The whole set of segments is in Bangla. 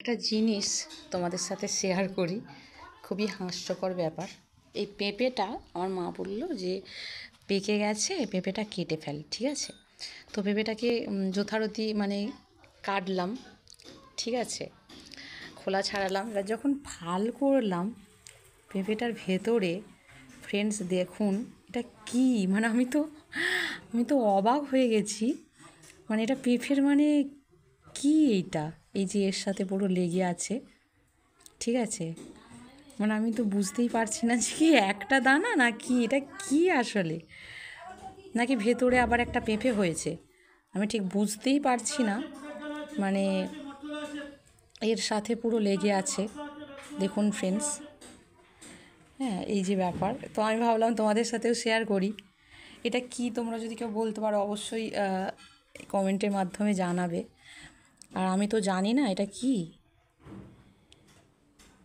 একটা জিনিস তোমাদের সাথে শেয়ার করি, খুবই হাস্যকর ব্যাপার। এই পেঁপেটা আমার মা বললো যে পেকে গেছে, পেঁপেটা কেটে ফেল, ঠিক আছে। তো পেঁপেটাকে যথারীতি মানে কাটলাম, ঠিক আছে, খোলা ছাড়ালাম। এবার যখন ফাল করলাম পেঁপেটার ভেতরে, ফ্রেন্ডস দেখুন এটা কি, মানে আমি তো অবাক হয়ে গেছি। মানে এটা পেঁপের মানে কি এইটা, এই যে এর সাথে পুরো লেগে আছে, ঠিক আছে। মানে আমি তো বুঝতেই পারছি না যে কি একটা দানা না কি, এটা কি আসলে, নাকি ভেতরে আবার একটা পেঁপে হয়েছে, আমি ঠিক বুঝতেই পারছি না। মানে এর সাথে পুরো লেগে আছে, দেখুন ফ্রেন্ডস। হ্যাঁ, এই যে ব্যাপার, তো আমি ভাবলাম তোমাদের সাথেও শেয়ার করি। এটা কি তোমরা যদি কেউ বলতে পারো অবশ্যই কমেন্টের মাধ্যমে জানাবে। আর আমি তো জানি না এটা কি,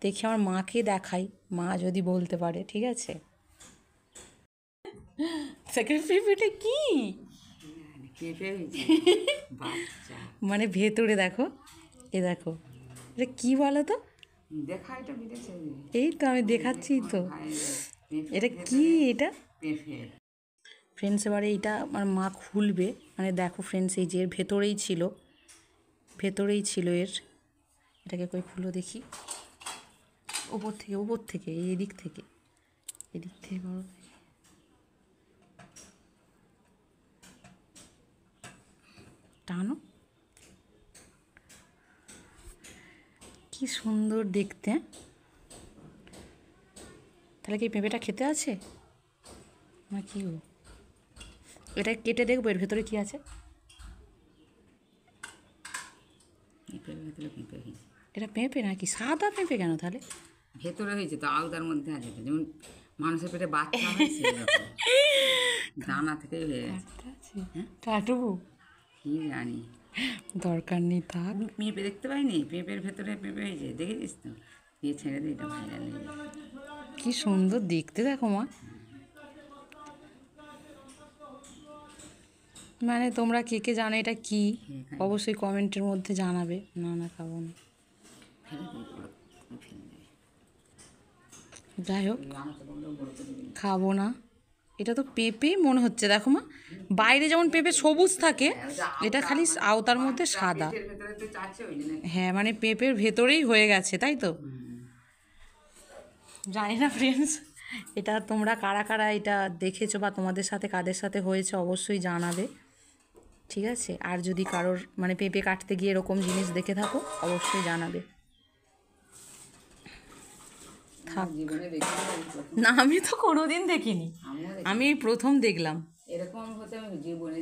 দেখি আমার মাকে দেখাই, মা যদি বলতে পারে, ঠিক আছে। সেকেন্ড পেঁপেটা কি, মানে ভেতরে দেখো, এ দেখো এটা কি বলো তো, এই তো আমি দেখাচ্ছি তো, এটা কি এটা ফ্রেন্ডস। এবারে এইটা আমার মা খুলবে, মানে দেখো ফ্রেন্ডস, এই যে এর ভেতরেই ছিল এর, এটাকে কই খুলো দেখি, ওপর থেকে এদিক থেকে বড়, টানো, কি সুন্দর দেখতে। তাহলে কি পেঁপেটা খেতে আছে না কি? এটা কেটে দেখবো এর ভেতরে কি আছে। এটা পেঁপে নাকি? সাদা পেঁপে কেন তাহলে? ভেতরে হয়েছে তো, আলদার মধ্যে আছে, যেমন মানুষের পেটে বাচ্চা হয়েছে দানা থেকে হয়ে গেছে। কাটবো কি জানি, দরকার নেই, থাক। পেঁপে দেখতে পাইনি, পেঁপের ভেতরে পেঁপে হয়েছে, দেখেছিস তো? দিয়ে ছেড়ে দিয়ে এটা ভাইরাল হয়ে যাবে। কি সুন্দর দেখতে দেখো মা। মানে তোমরা কে কে জানো এটা কি, অবশ্যই কমেন্টের মধ্যে জানাবে। না খাবো না, যাই হোক খাবো না। এটা তো পেঁপেই মনে হচ্ছে, দেখো মা, বাইরে যেমন পেঁপে সবুজ থাকে, এটা খালি আওতার মধ্যে সাদা। হ্যাঁ, মানে পেঁপের ভেতরেই হয়ে গেছে, তাই তো। জানি না ফ্রেন্ডস, এটা তোমরা কারা কারা এটা দেখেছো বা তোমাদের সাথে কাদের সাথে হয়েছে অবশ্যই জানাবে, ঠিক আছে। আর যদি কারোর মানে পেঁপে কাটতে গিয়ে এরকম জিনিস দেখে থাকো অবশ্যই জানাবে। থাক না, আমি তো কোনোদিন দেখিনি, আমি প্রথম দেখলাম এরকম হতে আমি জীবনে।